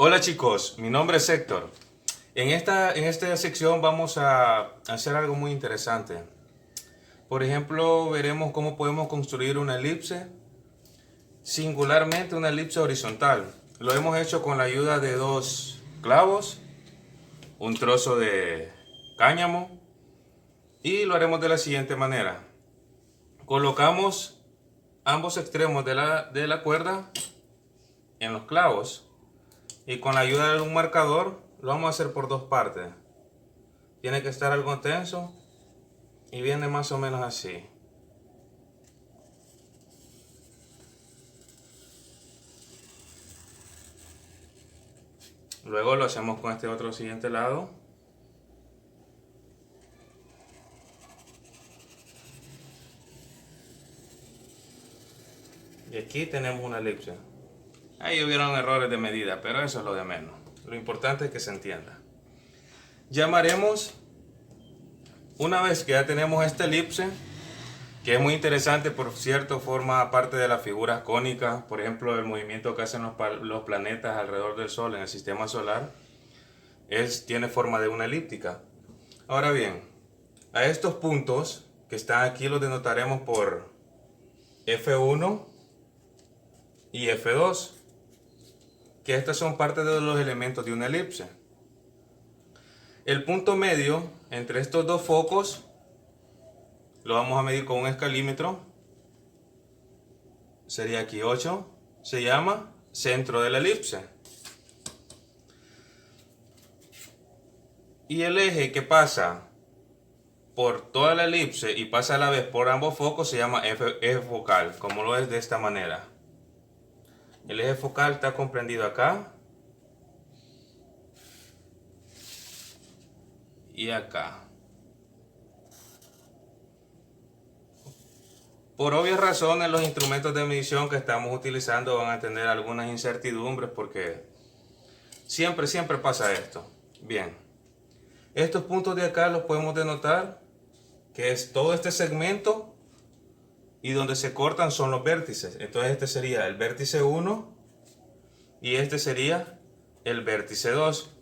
Hola chicos, mi nombre es Héctor. En esta sección vamos a hacer algo muy interesante. Por ejemplo, veremos cómo podemos construir una elipse, singularmente una elipse horizontal. Lo hemos hecho con la ayuda de dos clavos, un trozo de cáñamo y lo haremos de la siguiente manera. Colocamos ambos extremos de la cuerda en los clavos y con la ayuda de un marcador lo vamos a hacer por dos partes. Tiene que estar algo tenso y viene más o menos así. Luego lo hacemos con este otro siguiente lado. Y aquí tenemos una elipse. Ahí hubieron errores de medida, pero eso es lo de menos. Lo importante es que se entienda. Llamaremos, una vez que ya tenemos esta elipse, que es muy interesante, por cierto, forma parte de las figuras cónicas, por ejemplo, el movimiento que hacen los planetas alrededor del Sol en el sistema solar, tiene forma de una elíptica. Ahora bien, a estos puntos que están aquí los denotaremos por F1 y F2, que estas son parte de los elementos de una elipse. El punto medio entre estos dos focos lo vamos a medir con un escalímetro, sería aquí 8, se llama centro de la elipse. Y el eje que pasa por toda la elipse y pasa a la vez por ambos focos se llama eje focal, como lo es de esta manera. El eje focal está comprendido acá y acá. Por obvias razones, los instrumentos de medición que estamos utilizando van a tener algunas incertidumbres porque siempre pasa esto. Bien, estos puntos de acá los podemos denotar, que es todo este segmento, y donde se cortan son los vértices. Entonces este sería el vértice 1 y este sería el vértice 2.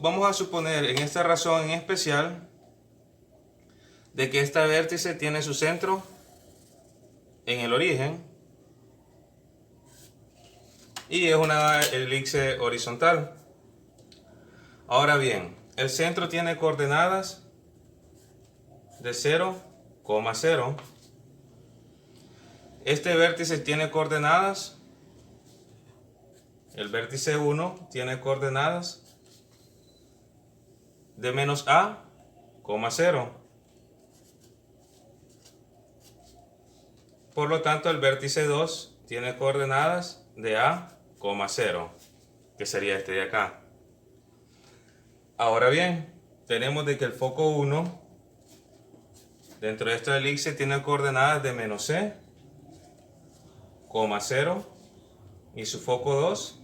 Vamos a suponer en esta razón en especial de que este vértice tiene su centro en el origen y es una elipse horizontal. Ahora bien, el centro tiene coordenadas de 0,0. Este vértice tiene coordenadas, el vértice 1 tiene coordenadas de menos a, 0. Por lo tanto, el vértice 2 tiene coordenadas de a, 0, que sería este de acá. Ahora bien, tenemos de que el foco 1 dentro de esta elipse tiene coordenadas de menos c, 0, y su foco 2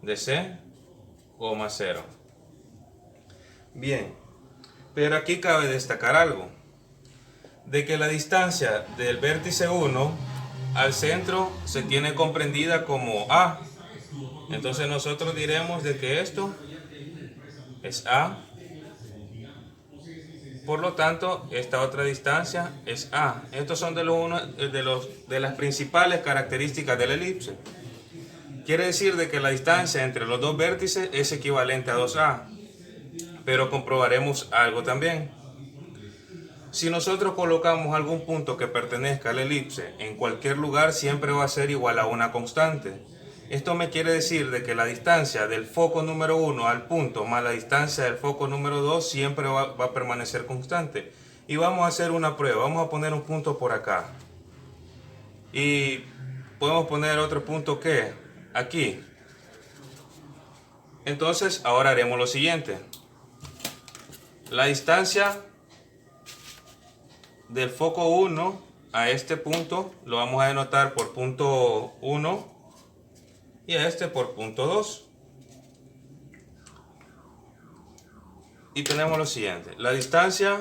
de c, 0. Bien, pero aquí cabe destacar algo, de que la distancia del vértice 1 al centro se tiene comprendida como a. Entonces nosotros diremos de que esto es a. Por lo tanto, esta otra distancia es a. Estos son de las principales características de la elipse. Quiere decir de que la distancia entre los dos vértices es equivalente a 2a. Pero comprobaremos algo también. Si nosotros colocamos algún punto que pertenezca a la elipse en cualquier lugar, siempre va a ser igual a una constante. Esto me quiere decir de que la distancia del foco número 1 al punto más la distancia del foco número 2 siempre va a permanecer constante. Y vamos a hacer una prueba. Vamos a poner un punto por acá. Y podemos poner otro punto que aquí. Entonces ahora haremos lo siguiente. La distancia del foco 1 a este punto lo vamos a denotar por punto 1 y a este por punto 2. Y tenemos lo siguiente. La distancia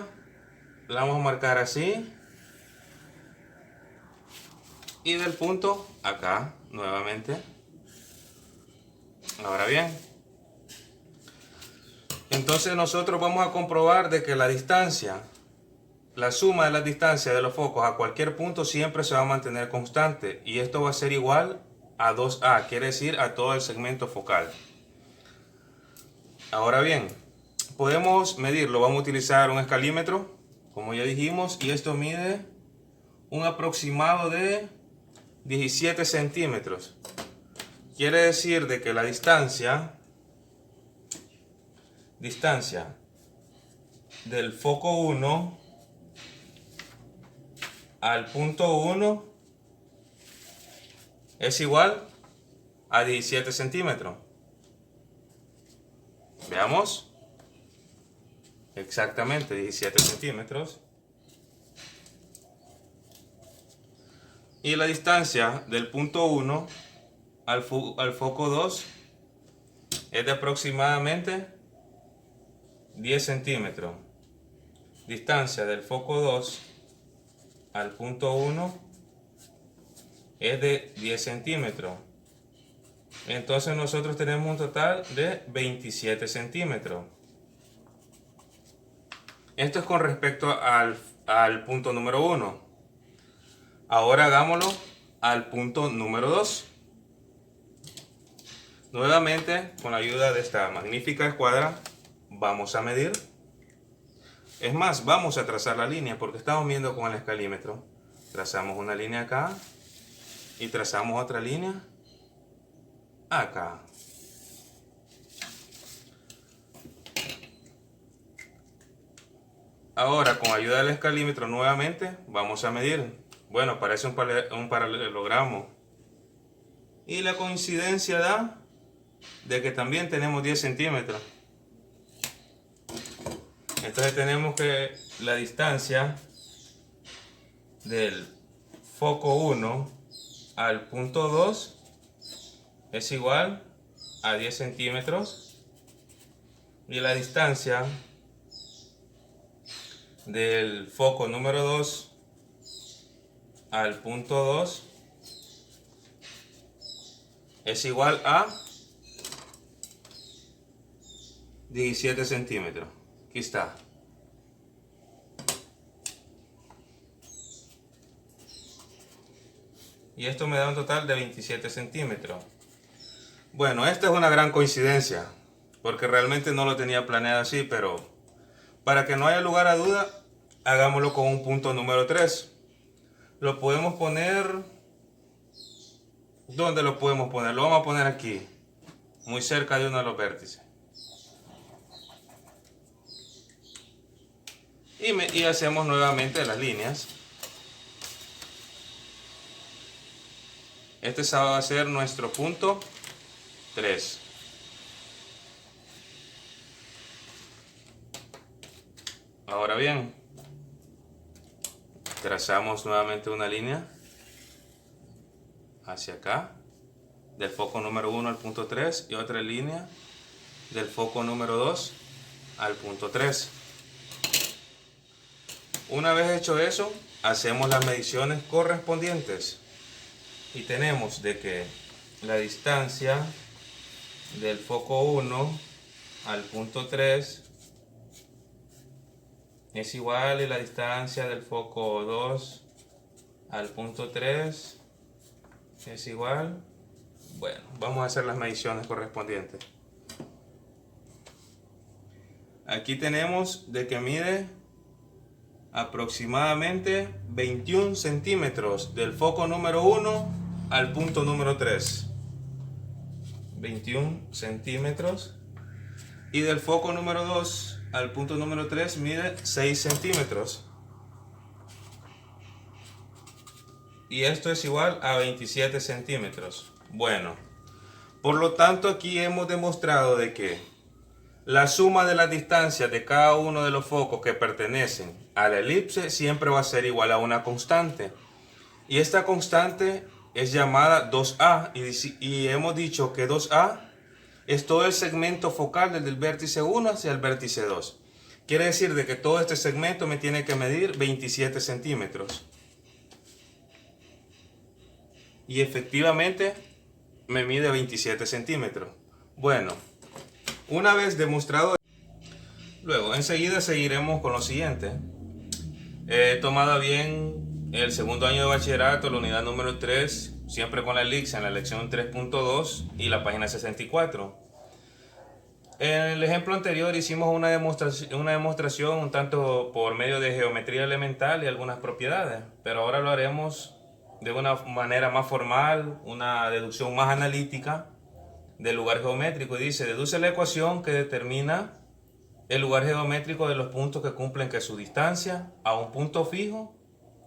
la vamos a marcar así. y del punto acá nuevamente. Ahora bien, entonces nosotros vamos a comprobar de que la distancia, la suma de las distancias de los focos a cualquier punto siempre se va a mantener constante, y esto va a ser igual a 2A, quiere decir a todo el segmento focal. Ahora bien, podemos medirlo, vamos a utilizar un escalímetro, como ya dijimos, y esto mide un aproximado de 17 centímetros. Quiere decir de que la distancia del foco 1 al punto 1 es igual a 17 centímetros. Veamos. Exactamente 17 centímetros. Y la distancia del punto 1 al foco 2 es de aproximadamente 10 centímetros. Distancia del foco 2 al punto 1 es de 10 centímetros. Entonces nosotros tenemos un total de 27 centímetros. Esto es con respecto al punto número 1. Ahora hagámoslo al punto número 2. Nuevamente, con la ayuda de esta magnífica escuadra, vamos a medir. Es más, vamos a trazar la línea porque estamos viendo con el escalímetro. Trazamos una línea acá y trazamos otra línea acá. Ahora, con ayuda del escalímetro nuevamente, vamos a medir. Bueno, parece un paralelogramo. Y la coincidencia da de que también tenemos 10 centímetros. Entonces tenemos que la distancia del foco 1 al punto 2 es igual a 10 centímetros. Y la distancia del foco número 2 al punto 2 es igual a 17 centímetros. Aquí está. Y esto me da un total de 27 centímetros. Bueno, esta es una gran coincidencia, porque realmente no lo tenía planeado así, pero para que no haya lugar a duda, hagámoslo con un punto número 3. Lo podemos poner... ¿Dónde lo podemos poner? Lo vamos a poner aquí, muy cerca de uno de los vértices. Y hacemos nuevamente las líneas. Este va a ser nuestro punto 3. Ahora bien, trazamos nuevamente una línea hacia acá, del foco número 1 al punto 3, y otra línea del foco número 2 al punto 3. Una vez hecho eso, hacemos las mediciones correspondientes y tenemos de que la distancia del foco 1 al punto 3 es igual a la distancia del foco 2 al punto 3 es igual. Bueno, vamos a hacer las mediciones correspondientes. Aquí tenemos de que mide aproximadamente 21 centímetros del foco número 1 al punto número 3. 21 centímetros. Y del foco número 2 al punto número 3 mide 6 centímetros. Y esto es igual a 27 centímetros. Bueno, por lo tanto aquí hemos demostrado de que la suma de las distancias de cada uno de los focos que pertenecen a la elipse siempre va a ser igual a una constante. Y esta constante es llamada 2A. Y hemos dicho que 2A es todo el segmento focal desde el vértice 1 hacia el vértice 2. Quiere decir de que todo este segmento me tiene que medir 27 centímetros. y efectivamente me mide 27 centímetros. Bueno, una vez demostrado, luego enseguida seguiremos con lo siguiente. He tomado bien el segundo año de bachillerato, la unidad número 3, siempre con la elixir en la lección 3.2 y la página 64. En el ejemplo anterior hicimos una demostración un tanto por medio de geometría elemental y algunas propiedades, pero ahora lo haremos de una manera más formal, una deducción más analítica del lugar geométrico. Y dice, deduce la ecuación que determina el lugar geométrico de los puntos que cumplen que su distancia a un punto fijo,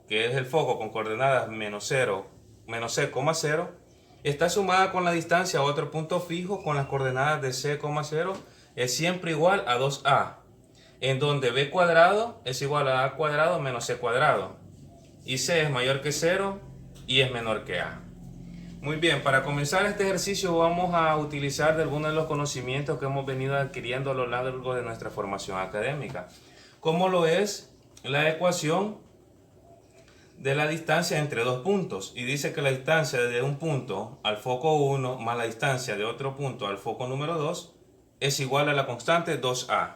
que es el foco con coordenadas menos c,0, está sumada con la distancia a otro punto fijo con las coordenadas de c,0 es siempre igual a 2a, en donde b cuadrado es igual a a cuadrado menos c cuadrado, y c es mayor que 0 y es menor que a. Muy bien, para comenzar este ejercicio vamos a utilizar de algunos de los conocimientos que hemos venido adquiriendo a lo largo de nuestra formación académica, como lo es la ecuación de la distancia entre dos puntos, y dice que la distancia de un punto al foco 1 más la distancia de otro punto al foco número 2 es igual a la constante 2a.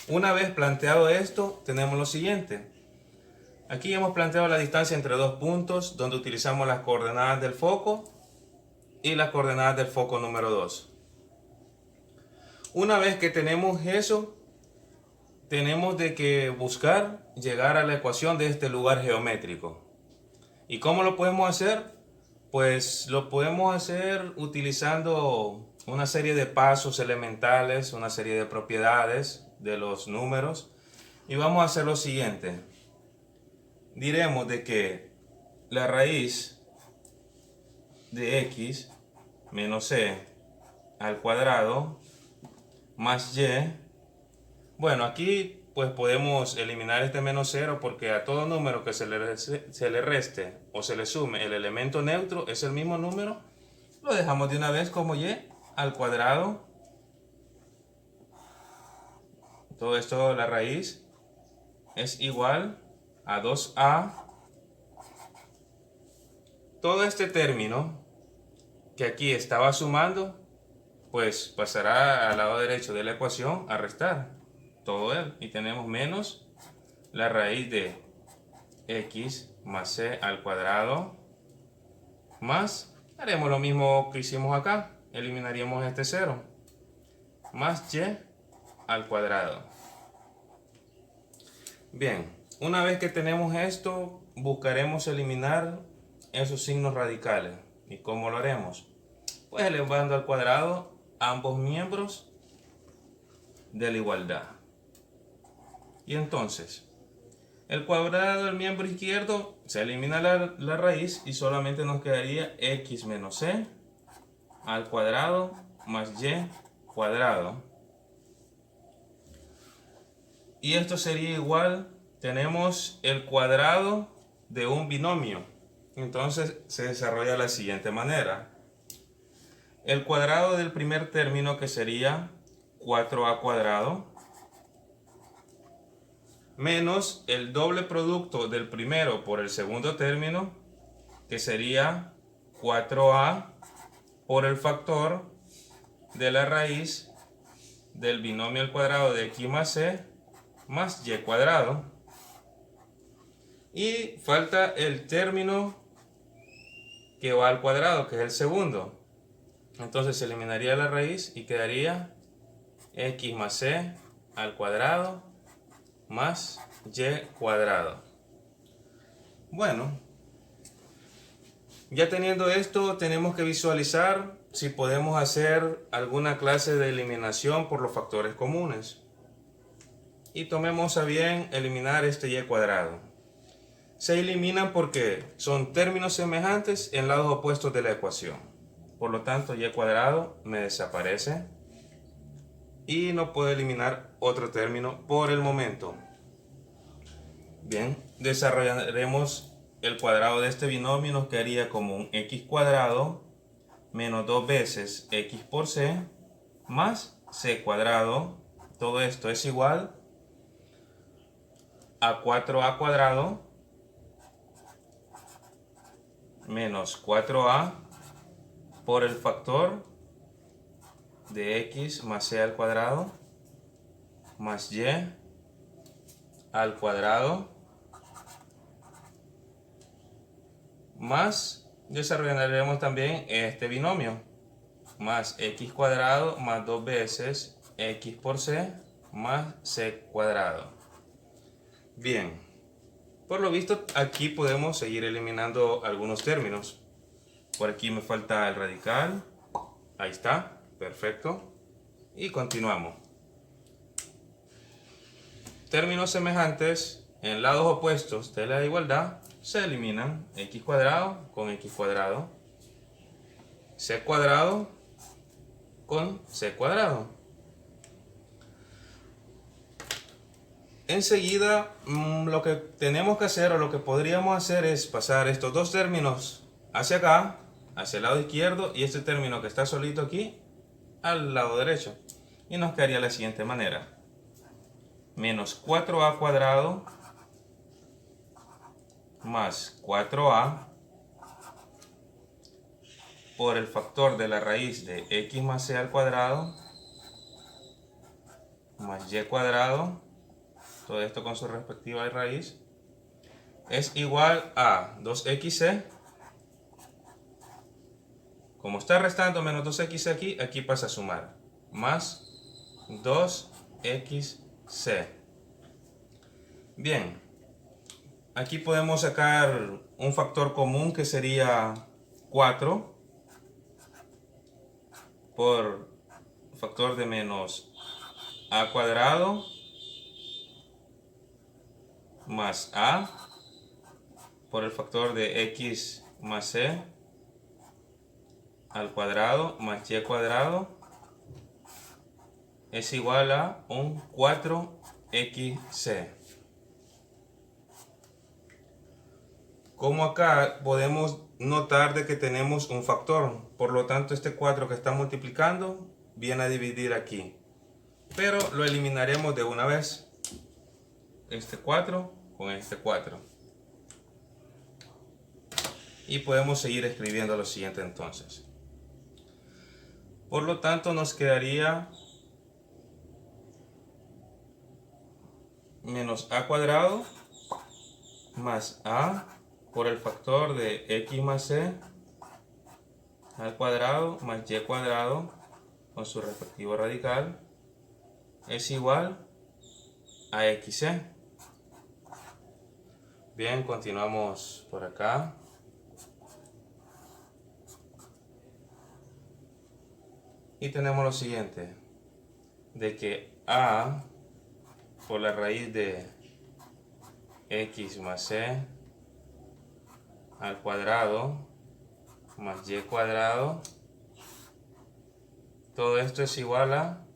Una vez planteado esto, tenemos lo siguiente. Aquí hemos planteado la distancia entre dos puntos, donde utilizamos las coordenadas del foco y las coordenadas del foco número 2. Una vez que tenemos eso, tenemos de que buscar llegar a la ecuación de este lugar geométrico. ¿Y cómo lo podemos hacer? Pues lo podemos hacer utilizando una serie de pasos elementales, una serie de propiedades de los números. Y vamos a hacer lo siguiente. Diremos de que la raíz de x menos c al cuadrado más y. Bueno, aquí pues podemos eliminar este menos 0 porque a todo número que se le reste o se le sume el elemento neutro es el mismo número. Lo dejamos de una vez como y al cuadrado. Todo esto, la raíz, es igual a 2a. Todo este término que aquí estaba sumando, pues pasará al lado derecho de la ecuación a restar todo él. Y tenemos menos la raíz de x más c al cuadrado más, haremos lo mismo que hicimos acá, eliminaríamos este 0, más y al cuadrado. Bien, una vez que tenemos esto, buscaremos eliminar esos signos radicales. ¿Y cómo lo haremos? Pues elevando al cuadrado ambos miembros de la igualdad. Y entonces, el cuadrado del miembro izquierdo se elimina la raíz y solamente nos quedaría x menos c al cuadrado más y cuadrado. Y esto sería igual, tenemos el cuadrado de un binomio. Entonces se desarrolla de la siguiente manera. El cuadrado del primer término, que sería 4a cuadrado, menos el doble producto del primero por el segundo término, que sería 4a por el factor de la raíz del binomio al cuadrado de x más c más y cuadrado. Y falta el término que va al cuadrado, que es el segundo. Entonces se eliminaría la raíz y quedaría x más c al cuadrado más y cuadrado. Bueno, ya teniendo esto, tenemos que visualizar si podemos hacer alguna clase de eliminación por los factores comunes. Y tomemos a bien eliminar este y cuadrado. Se eliminan porque son términos semejantes en lados opuestos de la ecuación. Por lo tanto, y cuadrado me desaparece y no puedo eliminar otro término por el momento. Bien, desarrollaremos el cuadrado de este binomio. Nos quedaría como un x cuadrado menos 2 veces x por c más c cuadrado. Todo esto es igual a 4a cuadrado menos 4a por el factor de x más c al cuadrado más y al cuadrado más, desarrollaremos también este binomio, más x cuadrado más 2 veces x por c más c cuadrado. Bien, por lo visto aquí podemos seguir eliminando algunos términos. Por aquí me falta el radical, ahí está, perfecto, y continuamos. Términos semejantes en lados opuestos de la igualdad se eliminan. X cuadrado con x cuadrado, c cuadrado con c cuadrado. Enseguida lo que tenemos que hacer, o lo que podríamos hacer, es pasar estos dos términos hacia acá, hacia el lado izquierdo, y este término que está solito aquí al lado derecho, y nos quedaría de la siguiente manera: menos 4a cuadrado más 4a por el factor de la raíz de x más c al cuadrado más y cuadrado, todo esto con su respectiva raíz, es igual a 2xc. Como está restando menos 2x aquí, aquí pasa a sumar, más 2xc. Bien, aquí podemos sacar un factor común que sería 4 por factor de menos a cuadrado más a por el factor de x más c al cuadrado más y cuadrado es igual a un 4xc. Como acá podemos notar de que tenemos un factor, por lo tanto este 4 que está multiplicando viene a dividir aquí, pero lo eliminaremos de una vez, este 4 con este 4, y podemos seguir escribiendo lo siguiente entonces. Por lo tanto nos quedaría menos a cuadrado más a por el factor de x más c al cuadrado más y cuadrado con su respectivo radical es igual a xc. Bien, continuamos por acá. Y tenemos lo siguiente, de que a por la raíz de x más c al cuadrado más y cuadrado, todo esto es igual a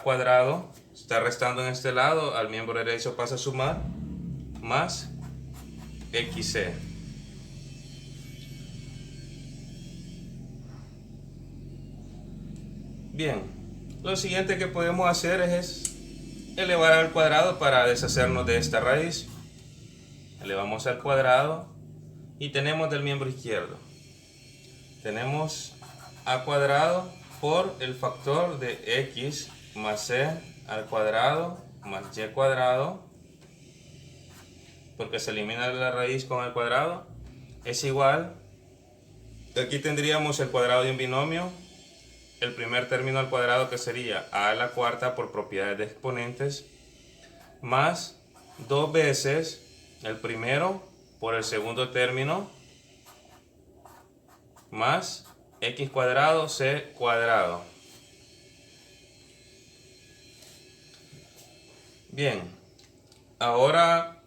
cuadrado, está restando en este lado, al miembro derecho pasa a sumar, más xc. Bien, lo siguiente que podemos hacer es elevar al cuadrado para deshacernos de esta raíz. Elevamos al cuadrado y tenemos del miembro izquierdo, tenemos a cuadrado por el factor de x más c al cuadrado más y cuadrado, porque se elimina la raíz con el cuadrado, es igual, aquí tendríamos el cuadrado de un binomio, el primer término al cuadrado que sería a la cuarta por propiedades de exponentes, más 2 veces el primero por el segundo término, más x cuadrado c cuadrado. Bien, ahora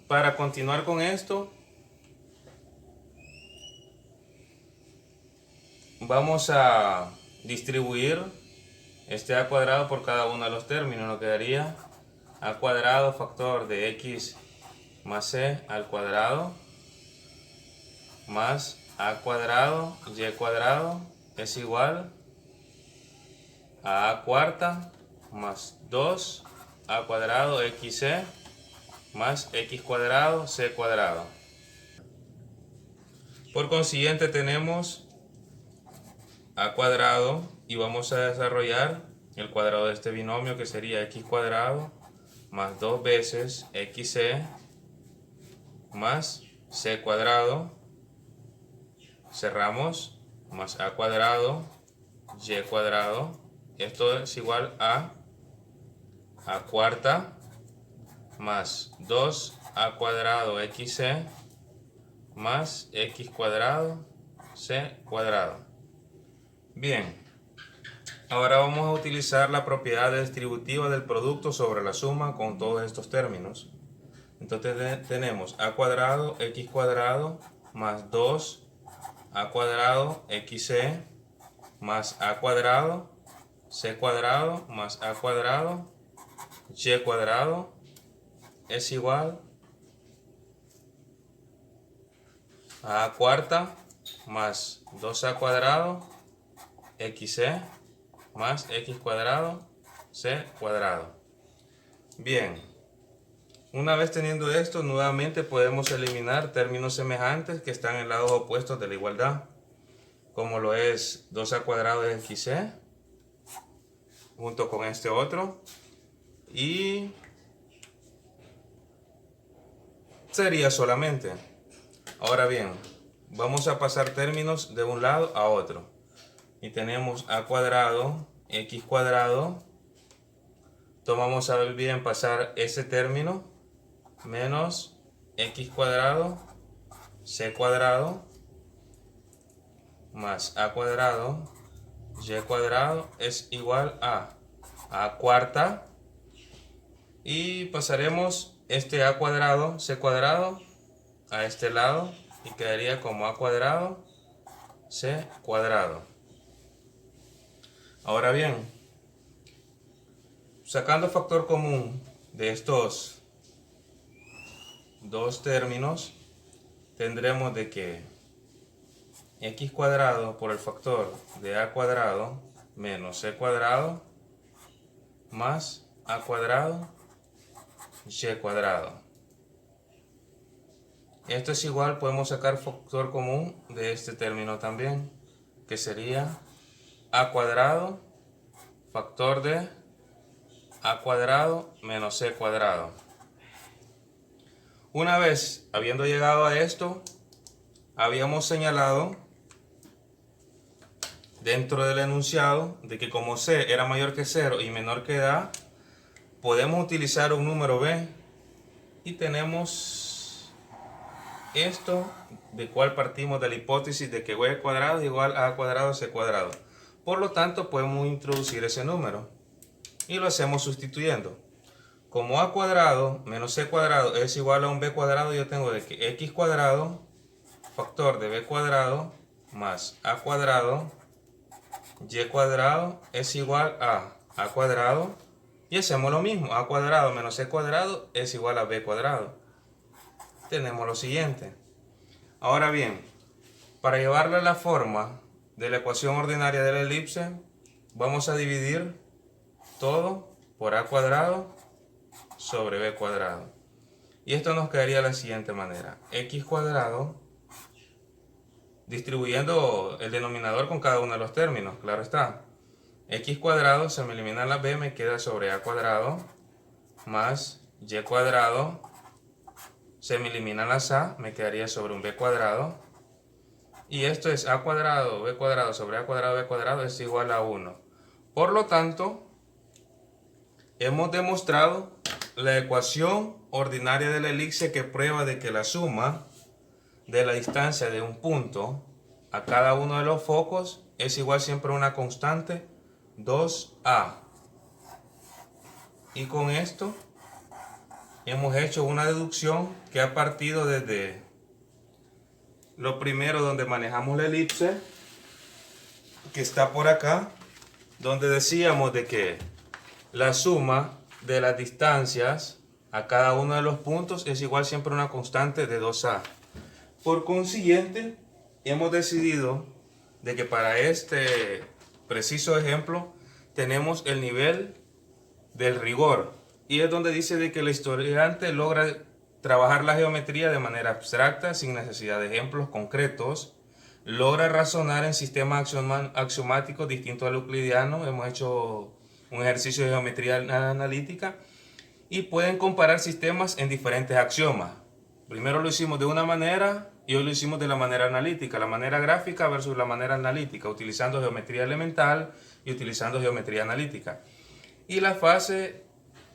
para continuar con esto vamos a distribuir este a cuadrado por cada uno de los términos. Nos quedaría a cuadrado factor de x más c al cuadrado más a cuadrado y cuadrado es igual a cuarta más 2 a cuadrado xc más x cuadrado c cuadrado. Por consiguiente tenemos a cuadrado y vamos a desarrollar el cuadrado de este binomio, que sería x cuadrado más 2 veces xc más c cuadrado, cerramos, más a cuadrado y cuadrado. Esto es igual a cuarta más 2a cuadrado xc más x cuadrado c cuadrado. Bien, ahora vamos a utilizar la propiedad distributiva del producto sobre la suma con todos estos términos. Entonces tenemos a cuadrado x cuadrado más 2a cuadrado xc más a cuadrado c cuadrado más a cuadrado y cuadrado es igual a cuarta más 2a cuadrado xc más x cuadrado c cuadrado. Bien, una vez teniendo esto, nuevamente podemos eliminar términos semejantes que están en lados opuestos de la igualdad, como lo es 2a cuadrado de xc junto con este otro, y sería solamente. Ahora bien, vamos a pasar términos de un lado a otro. Y tenemos a cuadrado, x cuadrado. Tomamos a bien pasar ese término menos x cuadrado, c cuadrado, más a cuadrado, y cuadrado es igual a cuarta. Y pasaremos este a cuadrado, c cuadrado a este lado y quedaría como a cuadrado, c cuadrado. Ahora bien, sacando factor común de estos dos términos, tendremos de que x cuadrado por el factor de a cuadrado menos c cuadrado más a cuadrado y cuadrado. Esto es igual, podemos sacar factor común de este término también, que sería a cuadrado factor de a cuadrado menos c cuadrado. Una vez habiendo llegado a esto, habíamos señalado dentro del enunciado de que como c era mayor que 0 y menor que a, podemos utilizar un número b, y tenemos esto de cual partimos de la hipótesis de que b cuadrado es igual a cuadrado c cuadrado. Por lo tanto, podemos introducir ese número y lo hacemos sustituyendo. Como a cuadrado menos c cuadrado es igual a un b cuadrado, yo tengo de que x cuadrado factor de b cuadrado más a cuadrado y cuadrado es igual a cuadrado, y hacemos lo mismo, a cuadrado menos c cuadrado es igual a b cuadrado. Tenemos lo siguiente. Ahora bien, para llevarle a la forma de la ecuación ordinaria de la elipse, vamos a dividir todo por a cuadrado sobre b cuadrado. Y esto nos quedaría de la siguiente manera: x cuadrado, distribuyendo el denominador con cada uno de los términos, claro está. X cuadrado, se me elimina la b, me queda sobre a cuadrado, más y cuadrado, se me eliminan las a, me quedaría sobre un b cuadrado. Y esto es a cuadrado, b cuadrado sobre a cuadrado, b cuadrado es igual a 1. Por lo tanto, hemos demostrado la ecuación ordinaria de la elipse, que prueba de que la suma de la distancia de un punto a cada uno de los focos es igual siempre a una constante 2a. Y con esto hemos hecho una deducción que ha partido desde lo primero, donde manejamos la elipse, que está por acá, donde decíamos de que la suma de las distancias a cada uno de los puntos es igual siempre a una constante de 2a. Por consiguiente, hemos decidido de que para este preciso ejemplo tenemos el nivel del rigor, y es donde dice de que el estudiante logra trabajar la geometría de manera abstracta sin necesidad de ejemplos concretos, logra razonar en sistemas axiomáticos distintos al euclidiano. Hemos hecho un ejercicio de geometría analítica y pueden comparar sistemas en diferentes axiomas. Primero lo hicimos de una manera y hoy lo hicimos de la manera analítica, la manera gráfica versus la manera analítica, utilizando geometría elemental y utilizando geometría analítica. Y la fase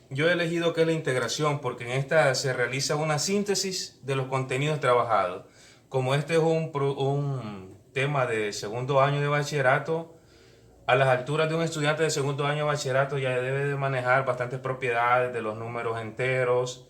yo he elegido que es la integración, porque en esta se realiza una síntesis de los contenidos trabajados. Como este es un tema de segundo año de bachillerato, a las alturas de un estudiante de segundo año de bachillerato ya debe de manejar bastantes propiedades de los números enteros,